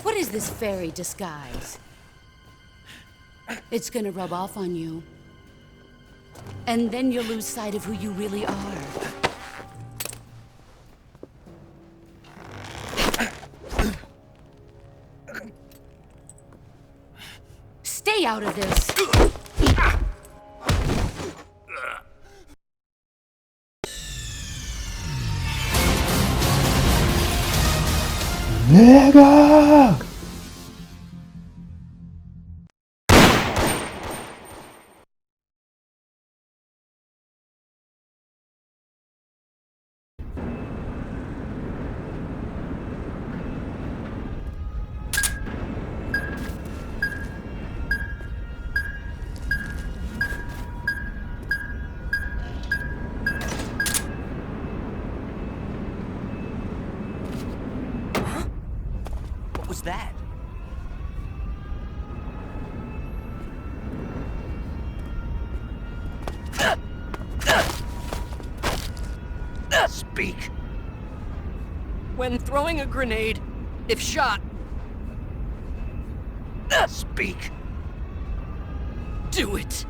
What is this fairy disguise? It's gonna rub off on you. And then you'll lose sight of who you really are. Stay out of this! 내가 What was that? Speak. When throwing a grenade, if shot, Speak. do it.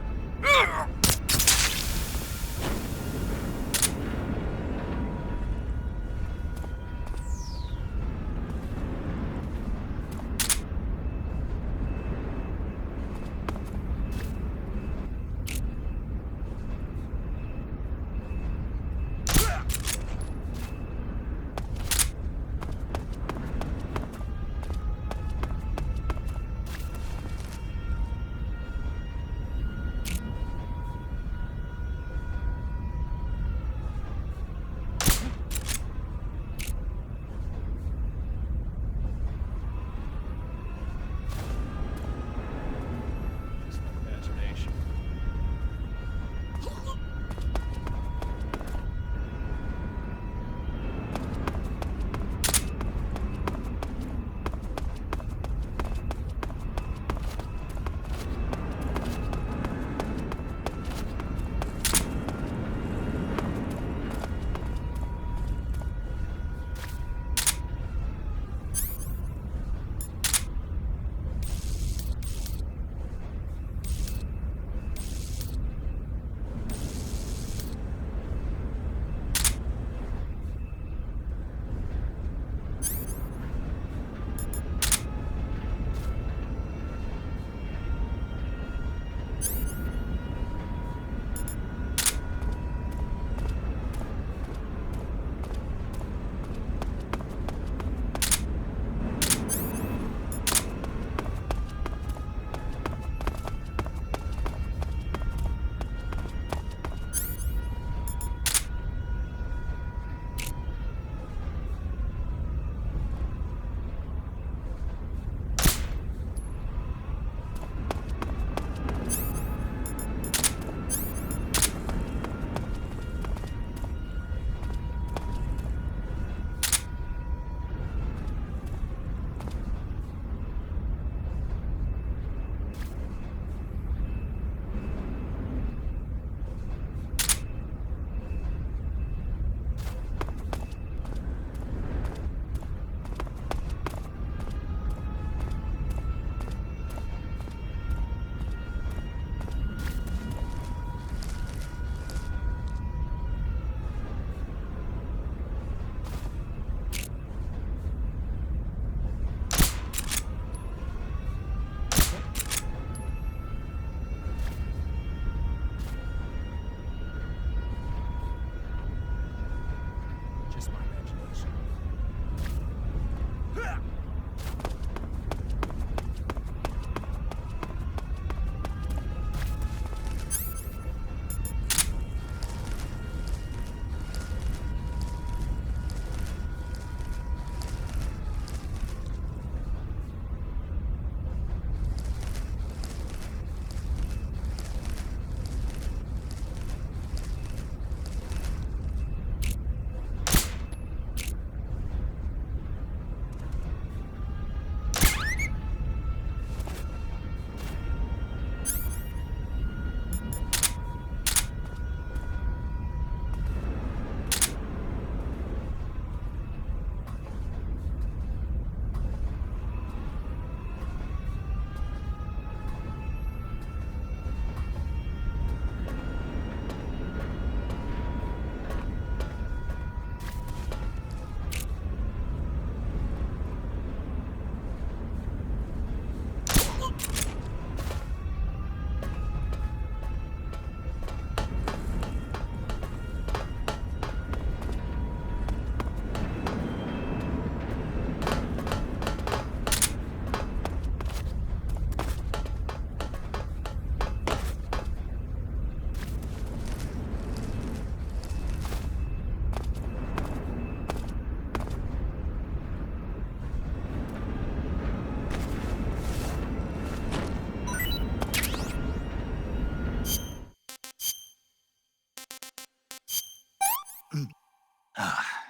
Ah.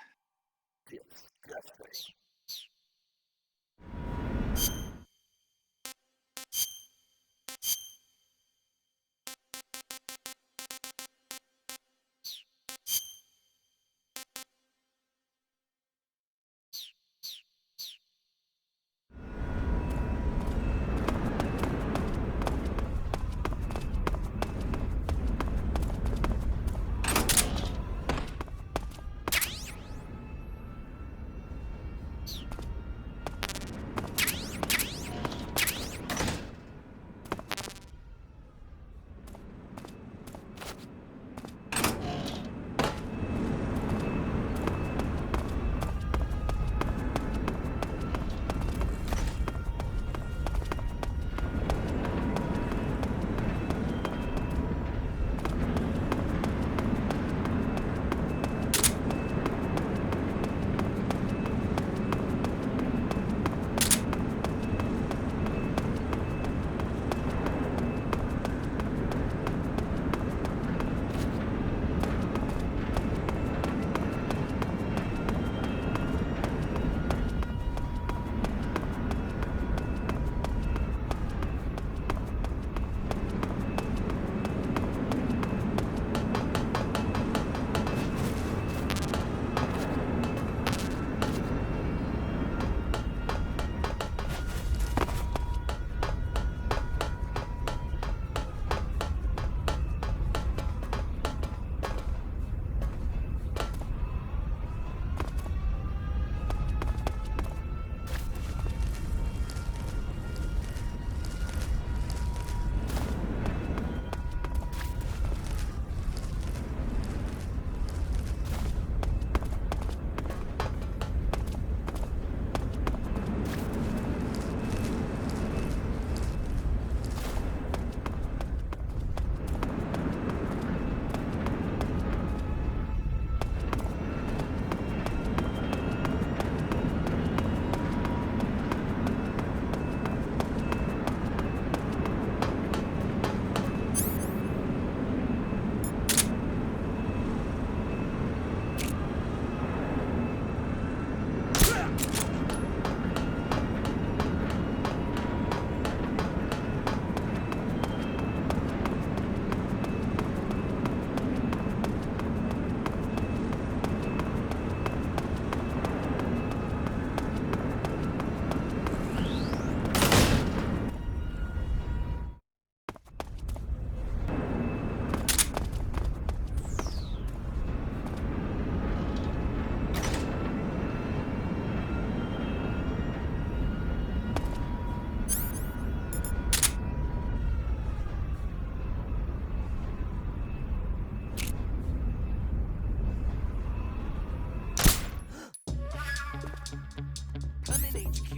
I'm in HQ.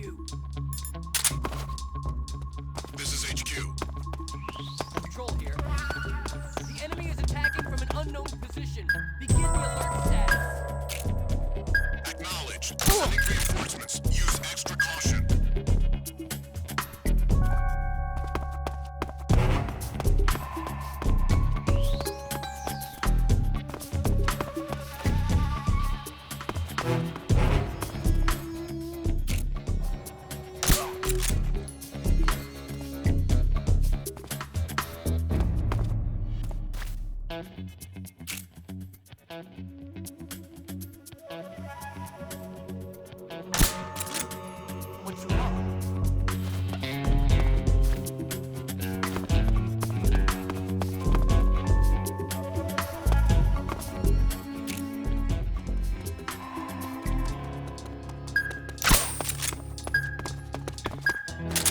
This is HQ. Control here. The enemy is attacking from an unknown position. Begin the alert status. Acknowledged. Sending reinforcements. Use extra caution. What's wrong?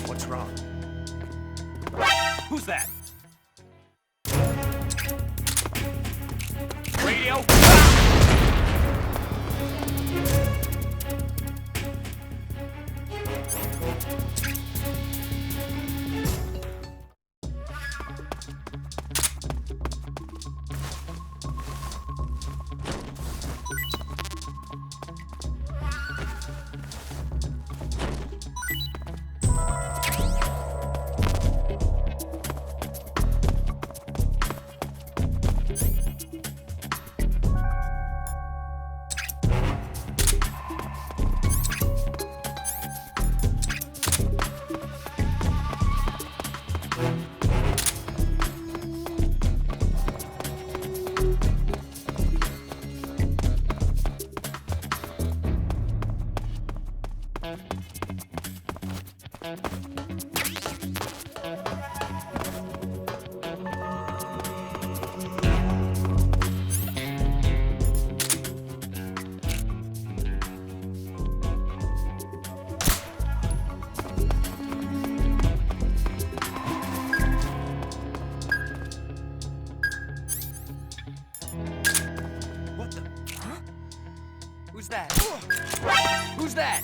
What's wrong? Who's that? Radio? was that? Who's that?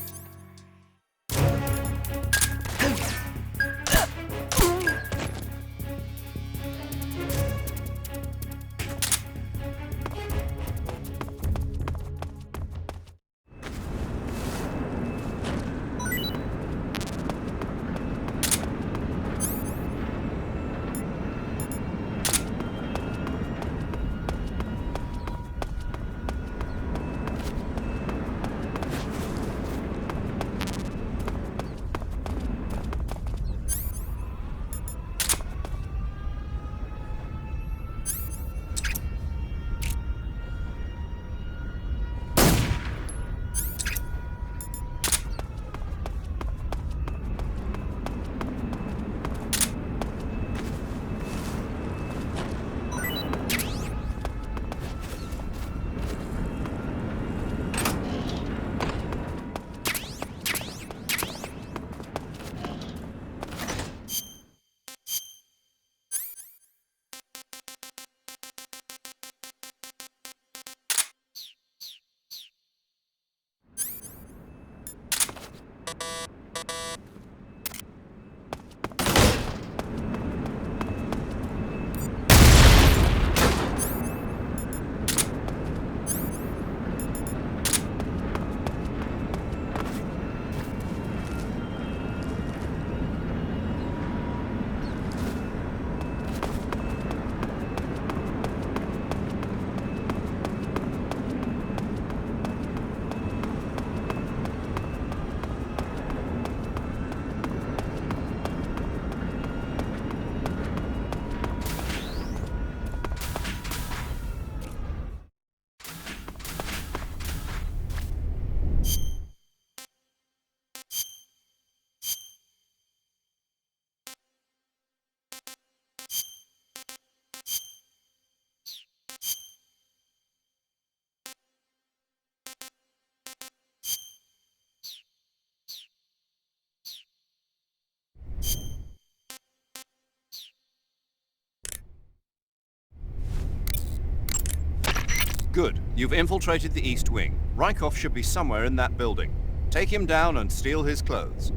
Good. You've infiltrated the East Wing. Raikov should be somewhere in that building. Take him down and steal his clothes.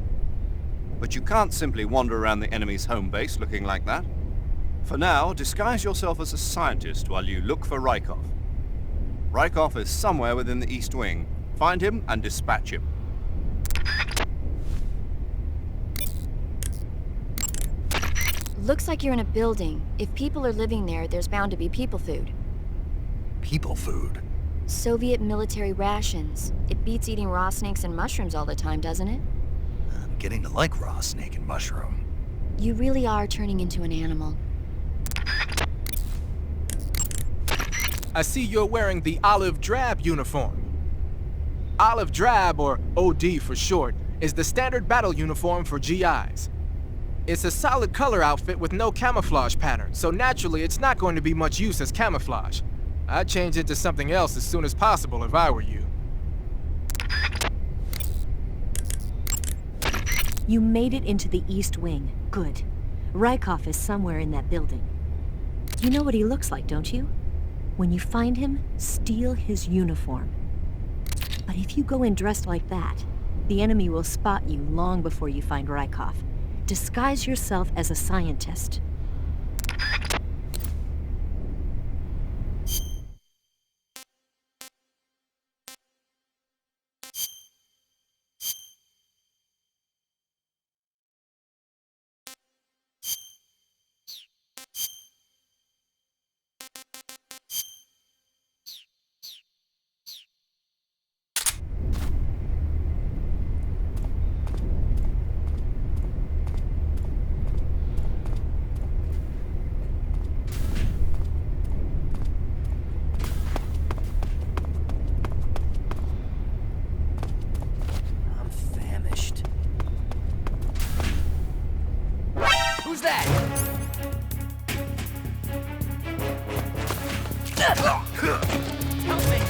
But you can't simply wander around the enemy's home base looking like that. For now, disguise yourself as a scientist while you look for Raikov. Raikov is somewhere within the East Wing. Find him and dispatch him. Looks like you're in a building. If people are living there, there's bound to be people food. People food. Soviet military rations. It beats eating raw snakes and mushrooms all the time, doesn't it? I'm getting to like raw snake and mushroom. You really are turning into an animal. I see you're wearing the olive drab uniform. Olive drab, or OD for short, is the standard battle uniform for GIs. It's a solid color outfit with no camouflage pattern, so naturally it's not going to be much use as camouflage. I'd change it to something else as soon as possible if I were you. You made it into the East Wing. Good. Raikov is somewhere in that building. You know what he looks like, don't you? When you find him, steal his uniform. But if you go in dressed like that, the enemy will spot you long before you find Raikov. Disguise yourself as a scientist. I'm famished. Who's that? Help me!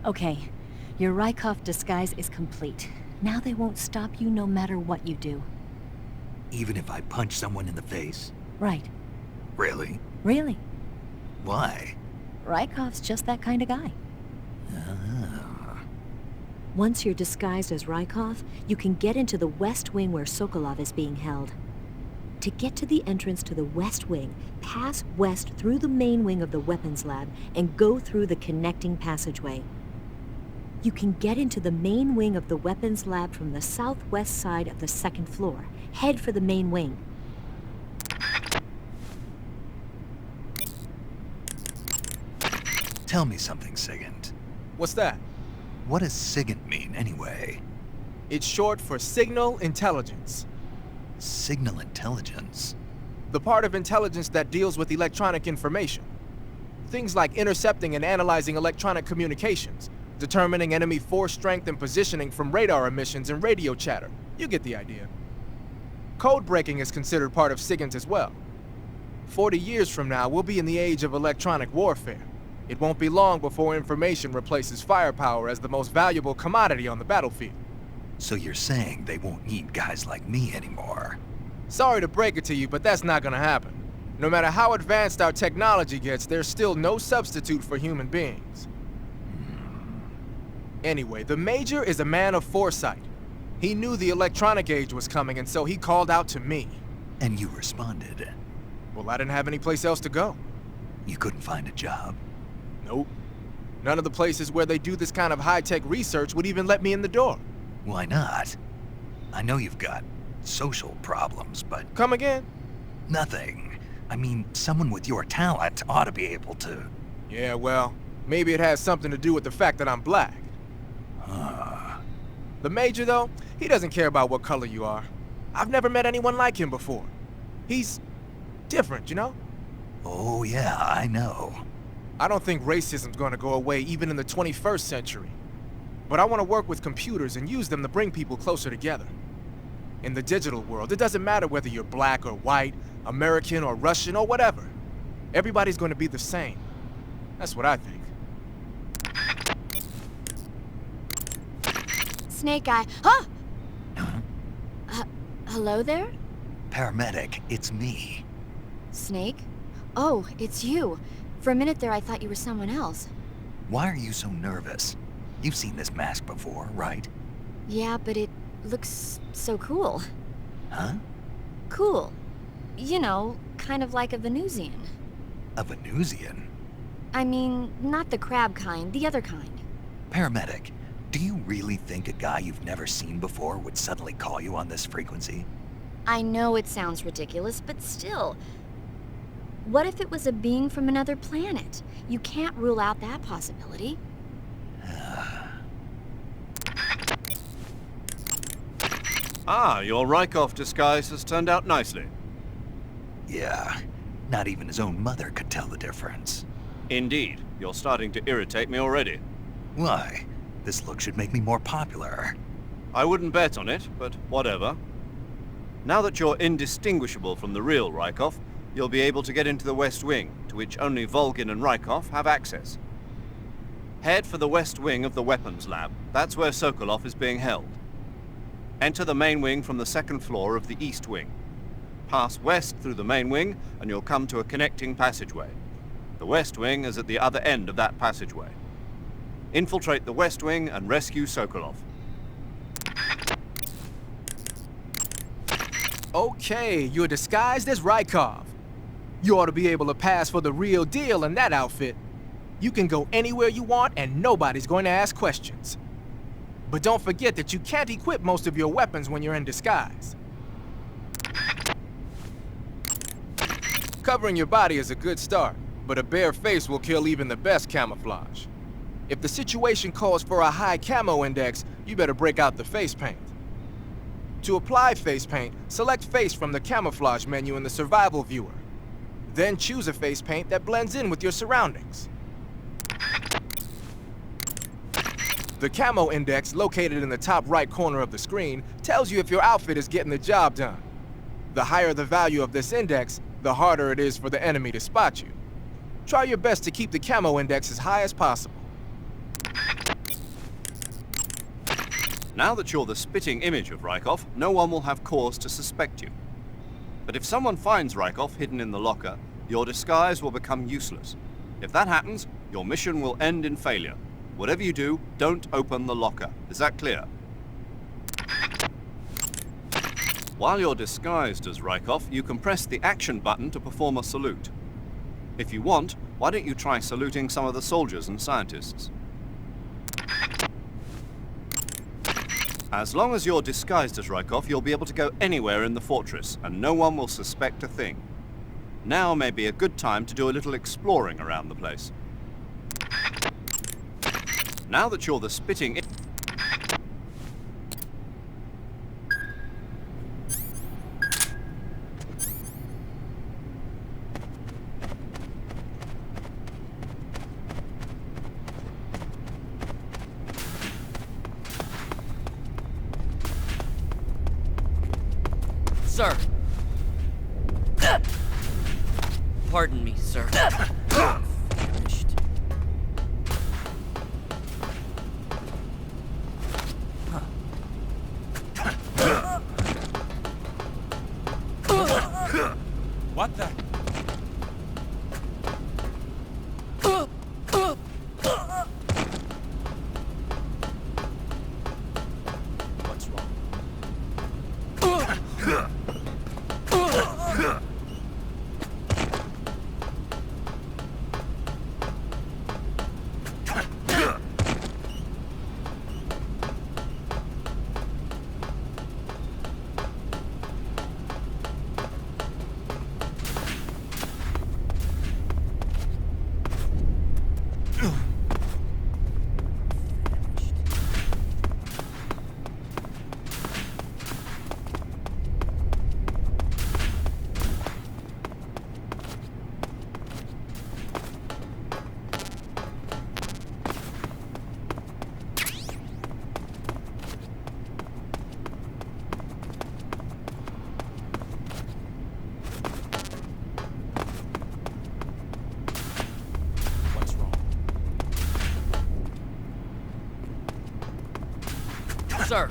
Okay, your Raikov disguise is complete. Now they won't stop you no matter what you do. Even if I punch someone in the face? Right. Really? Really. Why? Raikov's just that kind of guy. Ah. Once you're disguised as Raikov, you can get into the West Wing where Sokolov is being held. To get to the entrance to the West Wing, pass west through the main wing of the weapons lab and go through the connecting passageway. You can get into the main wing of the weapons lab from the southwest side of the second floor. Head for the main wing. Tell me something, Sigint. What's that? What does Sigint mean, anyway? It's short for Signal Intelligence. Signal intelligence? The part of intelligence that deals with electronic information. Things like intercepting and analyzing electronic communications, determining enemy force strength and positioning from radar emissions and radio chatter. You get the idea. Code breaking is considered part of SIGINT as well. 40 years from now, we'll be in the age of electronic warfare. It won't be long before information replaces firepower as the most valuable commodity on the battlefield. So you're saying they won't need guys like me anymore? Sorry to break it to you, but that's not gonna happen. No matter how advanced our technology gets, there's still no substitute for human beings. Anyway, the Major is a man of foresight. He knew the electronic age was coming, and so he called out to me. And you responded? Well, I didn't have any place else to go. You couldn't find a job? Nope. None of the places where they do this kind of high-tech research would even let me in the door. Why not? I know you've got social problems, but... Come again? Nothing. I mean, someone with your talent ought to be able to... Yeah, well, maybe it has something to do with the fact that I'm black. The Major, though, he doesn't care about what color you are. I've never met anyone like him before. He's different, you know? Oh yeah, I know. I don't think racism's gonna go away even in the 21st century. But I want to work with computers and use them to bring people closer together. In the digital world, it doesn't matter whether you're black or white, American or Russian or whatever. Everybody's going to be the same. That's what I think. Snake Eye. Huh? Hello there? Paramedic, it's me. Snake? Oh, it's you. For a minute there, I thought you were someone else. Why are you so nervous? You've seen this mask before, right? Yeah, but it looks so cool. Huh? Cool. You know, kind of like a Venusian. A Venusian? I mean, not the crab kind, the other kind. Paramedic, do you really think a guy you've never seen before would suddenly call you on this frequency? I know it sounds ridiculous, but still. What if it was a being from another planet? You can't rule out that possibility. Ah, your Raikov disguise has turned out nicely. Yeah, not even his own mother could tell the difference. Indeed, you're starting to irritate me already. Why? This look should make me more popular. I wouldn't bet on it, but whatever. Now that you're indistinguishable from the real Raikov, you'll be able to get into the West Wing, to which only Volgin and Raikov have access. Head for the West Wing of the weapons lab. That's where Sokolov is being held. Enter the main wing from the second floor of the East Wing. Pass west through the main wing, and you'll come to a connecting passageway. The West Wing is at the other end of that passageway. Infiltrate the West Wing and rescue Sokolov. Okay, you're disguised as Raikov. You ought to be able to pass for the real deal in that outfit. You can go anywhere you want and nobody's going to ask questions. But don't forget that you can't equip most of your weapons when you're in disguise. Covering your body is a good start, but a bare face will kill even the best camouflage. If the situation calls for a high camo index, you better break out the face paint. To apply face paint, select face from the camouflage menu in the survival viewer. Then choose a face paint that blends in with your surroundings. The camo index, located in the top right corner of the screen, tells you if your outfit is getting the job done. The higher the value of this index, the harder it is for the enemy to spot you. Try your best to keep the camo index as high as possible. Now that you're the spitting image of Raikov, no one will have cause to suspect you. But if someone finds Raikov hidden in the locker, your disguise will become useless. If that happens, your mission will end in failure. Whatever you do, don't open the locker. Is that clear? While you're disguised as Raikov, you can press the action button to perform a salute. If you want, why don't you try saluting some of the soldiers and scientists? As long as you're disguised as Raikov, you'll be able to go anywhere in the fortress, and no one will suspect a thing. Now may be a good time to do a little exploring around the place. Now that you're the spitting... Sir! Pardon me, sir. Finished. What the? What's wrong? What's wrong? Sir!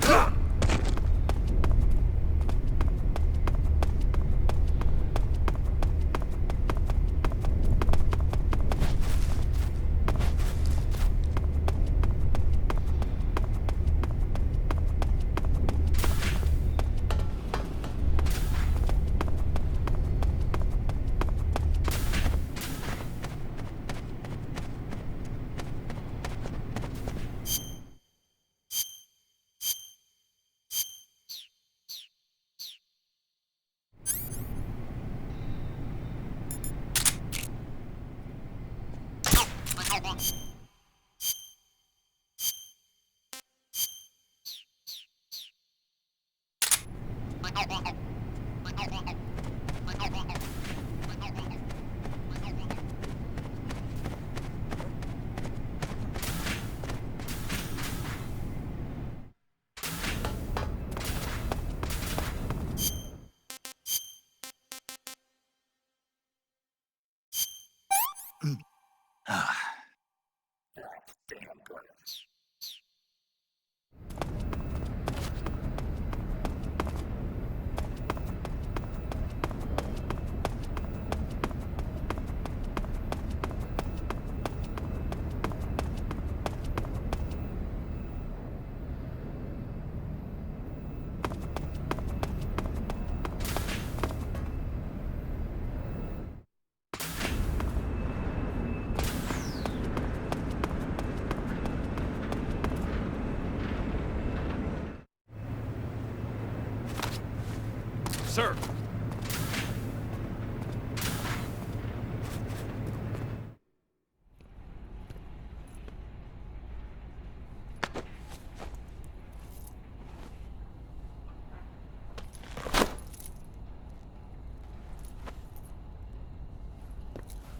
Sir!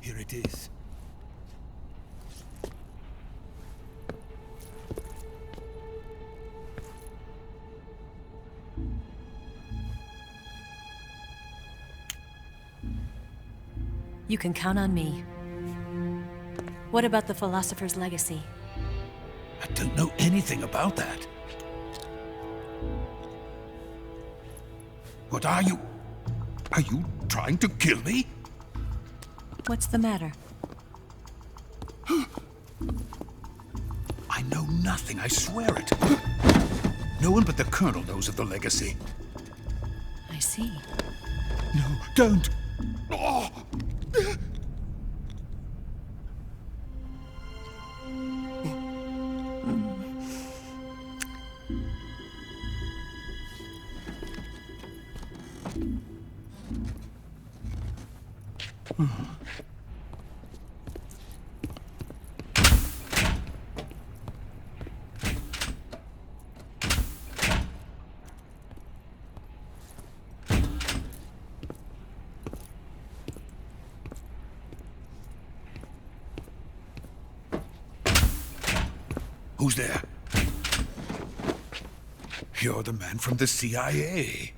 Here it is. You can count on me. What about the philosopher's legacy? I don't know anything about that. What are you? Are you trying to kill me? What's the matter? I know nothing, I swear it. No one but the Colonel knows of the legacy. I see. No, don't! Oh. Who's there? You're the man from the CIA.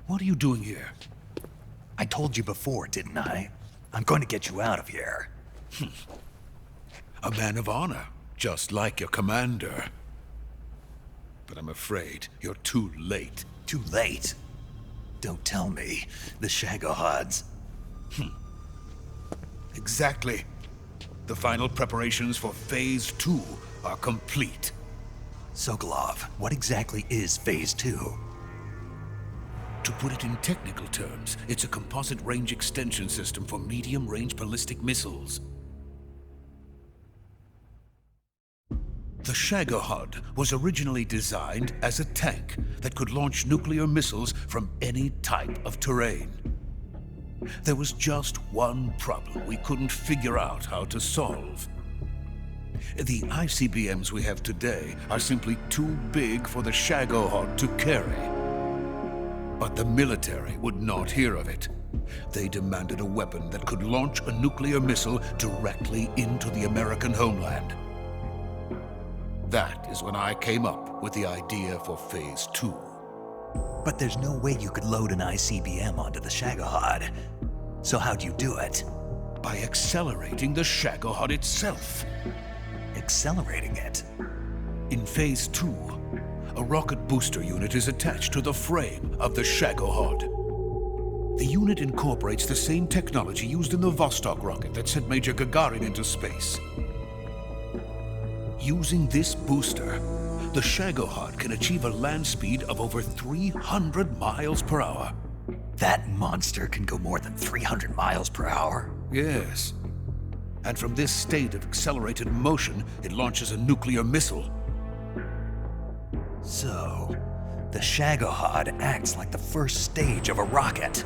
What are you doing here? I told you before, didn't I? I'm going to get you out of here. A man of honor, just like your commander. But I'm afraid you're too late. Too late? Don't tell me. The Shagohods. Exactly. The final preparations for Phase 2 are complete. Sokolov, what exactly is Phase 2? To put it in technical terms, it's a composite range extension system for medium-range ballistic missiles. The Shagohod was originally designed as a tank that could launch nuclear missiles from any type of terrain. There was just one problem we couldn't figure out how to solve. The ICBMs we have today are simply too big for the Shagohod to carry. But the military would not hear of it. They demanded a weapon that could launch a nuclear missile directly into the American homeland. That is when I came up with the idea for Phase 2. But there's no way you could load an ICBM onto the Shagohod. So how'd you do it? By accelerating the Shagohod itself. Accelerating it? In Phase 2, a rocket booster unit is attached to the frame of the Shagohod. The unit incorporates the same technology used in the Vostok rocket that sent Major Gagarin into space. Using this booster, the Shagohod can achieve a land speed of over 300 miles per hour. That monster can go more than 300 miles per hour? Yes. And from this state of accelerated motion, it launches a nuclear missile. So, the Shagohod acts like the first stage of a rocket.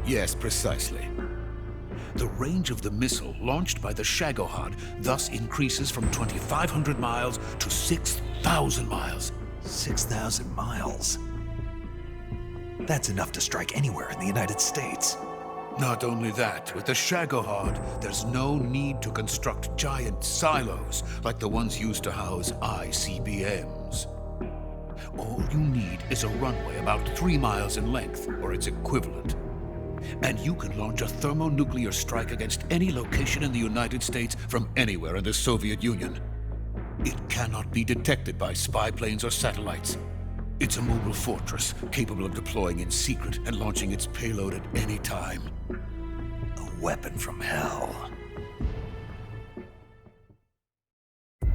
Yes, precisely. The range of the missile launched by the Shagohod thus increases from 2,500 miles to 6,000 miles. 6,000 miles? That's enough to strike anywhere in the United States. Not only that, with the Shagohod, there's no need to construct giant silos like the ones used to house ICBMs. All you need is a runway about 3 miles in length, or its equivalent. And you can launch a thermonuclear strike against any location in the United States from anywhere in the Soviet Union. It cannot be detected by spy planes or satellites. It's a mobile fortress, capable of deploying in secret and launching its payload at any time. A weapon from hell.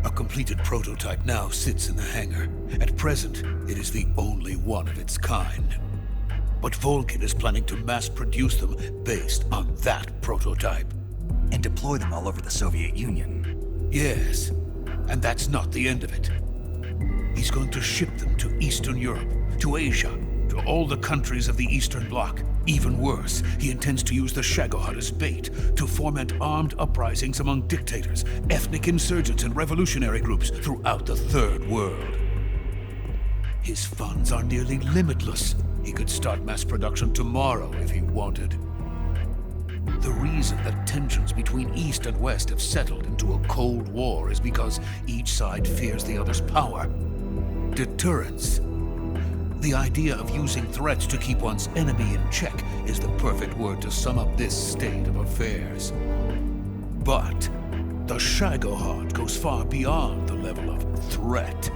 A completed prototype now sits in the hangar. At present, it is the only one of its kind. But Volkin is planning to mass produce them based on that prototype. And deploy them all over the Soviet Union. Yes, and that's not the end of it. He's going to ship them to Eastern Europe, to Asia, to all the countries of the Eastern Bloc. Even worse, he intends to use the Shagohod as bait to foment armed uprisings among dictators, ethnic insurgents, and revolutionary groups throughout the Third World. His funds are nearly limitless. He could start mass production tomorrow if he wanted. The reason that tensions between East and West have settled into a Cold War is because each side fears the other's power. Deterrence. The idea of using threats to keep one's enemy in check is the perfect word to sum up this state of affairs. But the Shagohod goes far beyond the level of threat.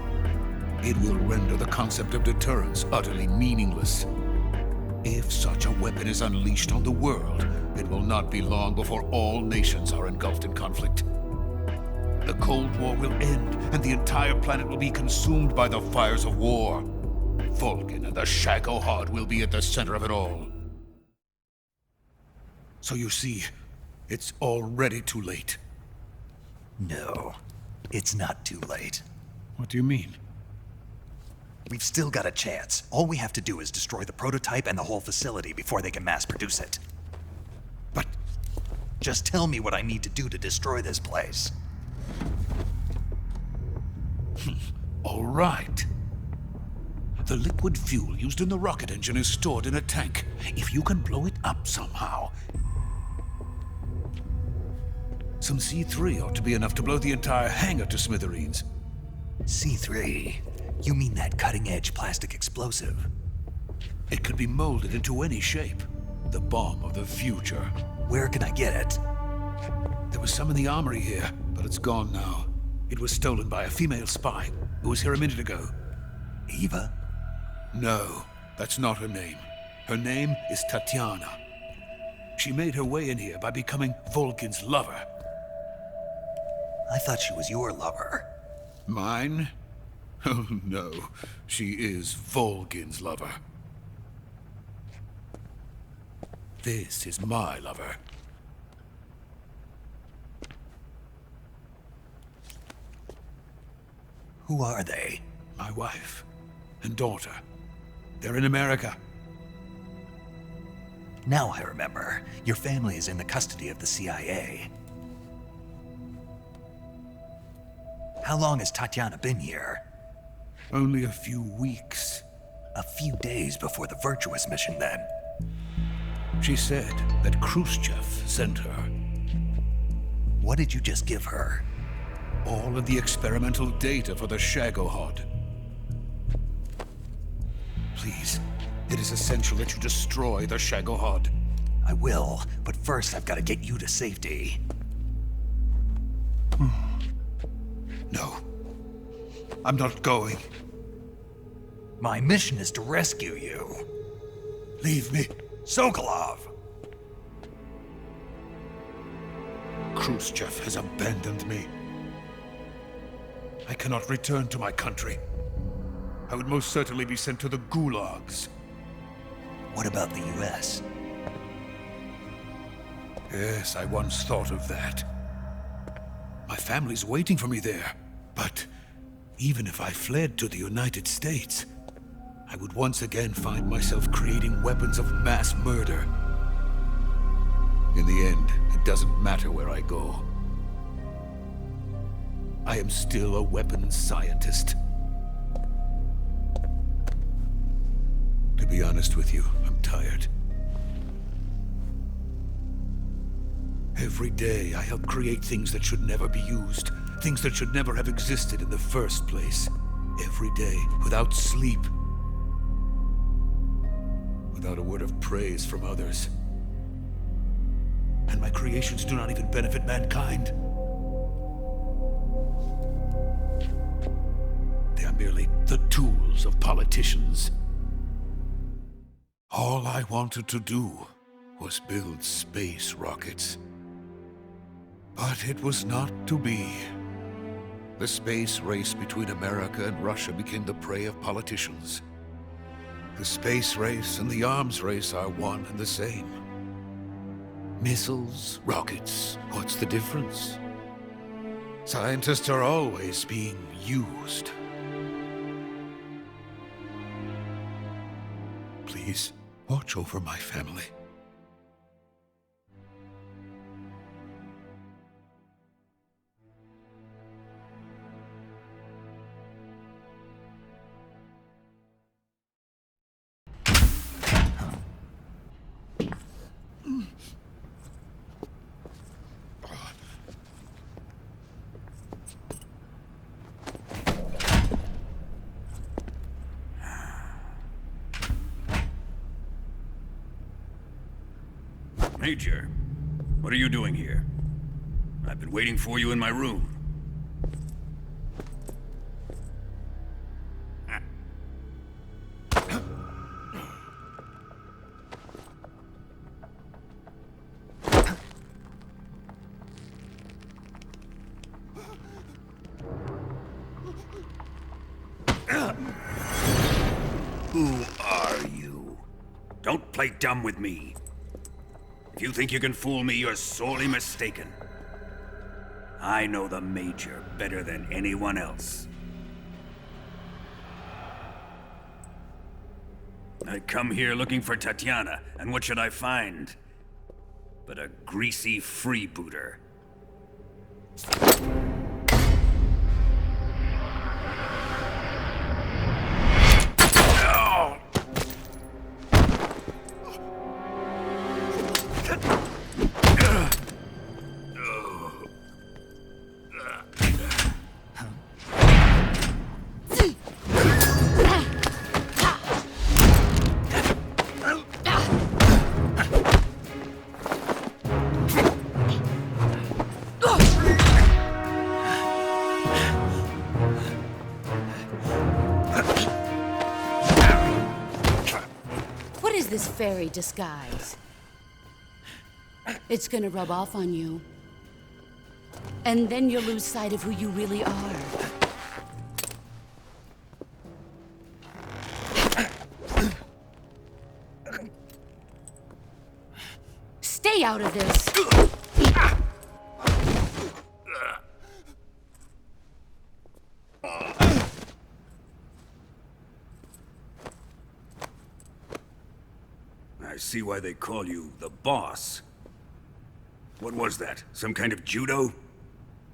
It will render the concept of deterrence utterly meaningless. If such a weapon is unleashed on the world, it will not be long before all nations are engulfed in conflict. The Cold War will end, and the entire planet will be consumed by the fires of war. Vulcan and the Shagohod will be at the center of it all. So you see, it's already too late. No, it's not too late. What do you mean? We've still got a chance. All we have to do is destroy the prototype and the whole facility before they can mass produce it. But just tell me what I need to do to destroy this place. all right. The liquid fuel used in the rocket engine is stored in a tank. If you can blow it up somehow... Some C3 ought to be enough to blow the entire hangar to smithereens. C3? You mean that cutting-edge plastic explosive? It could be molded into any shape. The bomb of the future. Where can I get it? There was some in the armory here, but it's gone now. It was stolen by a female spy who was here a minute ago. Eva? No, that's not her name. Her name is Tatiana. She made her way in here by becoming Vulcan's lover. I thought she was your lover. Mine? Oh no, she is Vulcan's lover. This is my lover. Who are they? My wife and daughter. They're in America. Now I remember. Your family is in the custody of the CIA. How long has Tatiana been here? Only a few weeks. A few days before the Virtuous mission, then. She said that Khrushchev sent her. What did you just give her? All of the experimental data for the Shagohod. Please, it is essential that you destroy the Shagohod. I will, but first I've got to get you to safety. No. I'm not going. My mission is to rescue you. Leave me. Sokolov! Khrushchev has abandoned me. I cannot return to my country. I would most certainly be sent to the gulags. What about the US? Yes, I once thought of that. My family's waiting for me there. But even if I fled to the United States, I would once again find myself creating weapons of mass murder. In the end, it doesn't matter where I go. I am still a weapons scientist. To be honest with you, I'm tired. Every day, I help create things that should never be used. Things that should never have existed in the first place. Every day, without sleep. Without a word of praise from others. And my creations do not even benefit mankind. They are merely the tools of politicians. All I wanted to do was build space rockets. But it was not to be. The space race between America and Russia became the prey of politicians. The space race and the arms race are one and the same. Missiles, rockets, what's the difference? Scientists are always being used. Please, watch over my family. Major, what are you doing here? I've been waiting for you in my room. Who are you? Don't play dumb with me. If you think you can fool me, you're sorely mistaken. I know the Major better than anyone else. I come here looking for Tatiana, and what should I find? But a greasy freebooter. This fairy disguise. It's gonna rub off on you. And then you'll lose sight of who you really are. Stay out of this! I see why they call you the boss. What was that? Some kind of judo?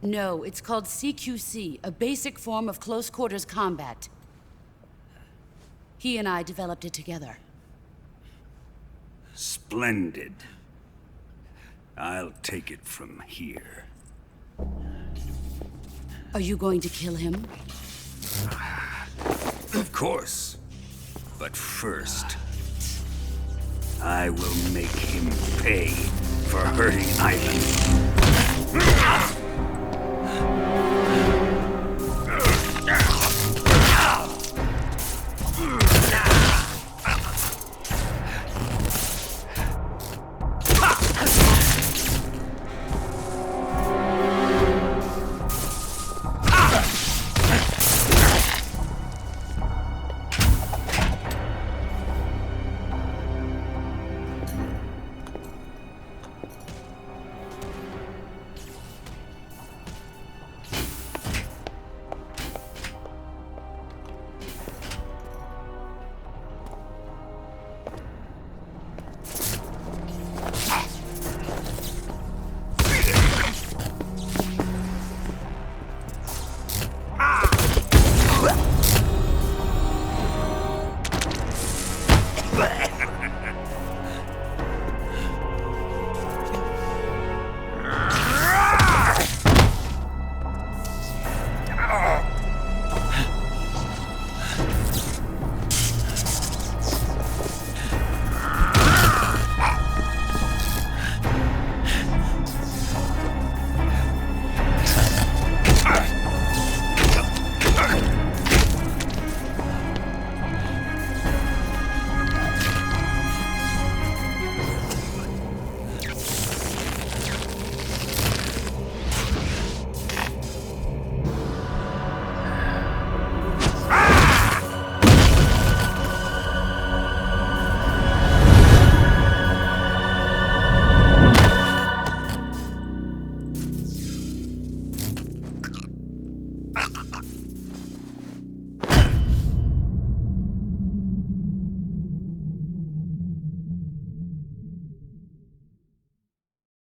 No, it's called CQC, a basic form of close quarters combat. He and I developed it together. Splendid. I'll take it from here. Are you going to kill him? Of course. But first, I will make him pay for hurting Ivan.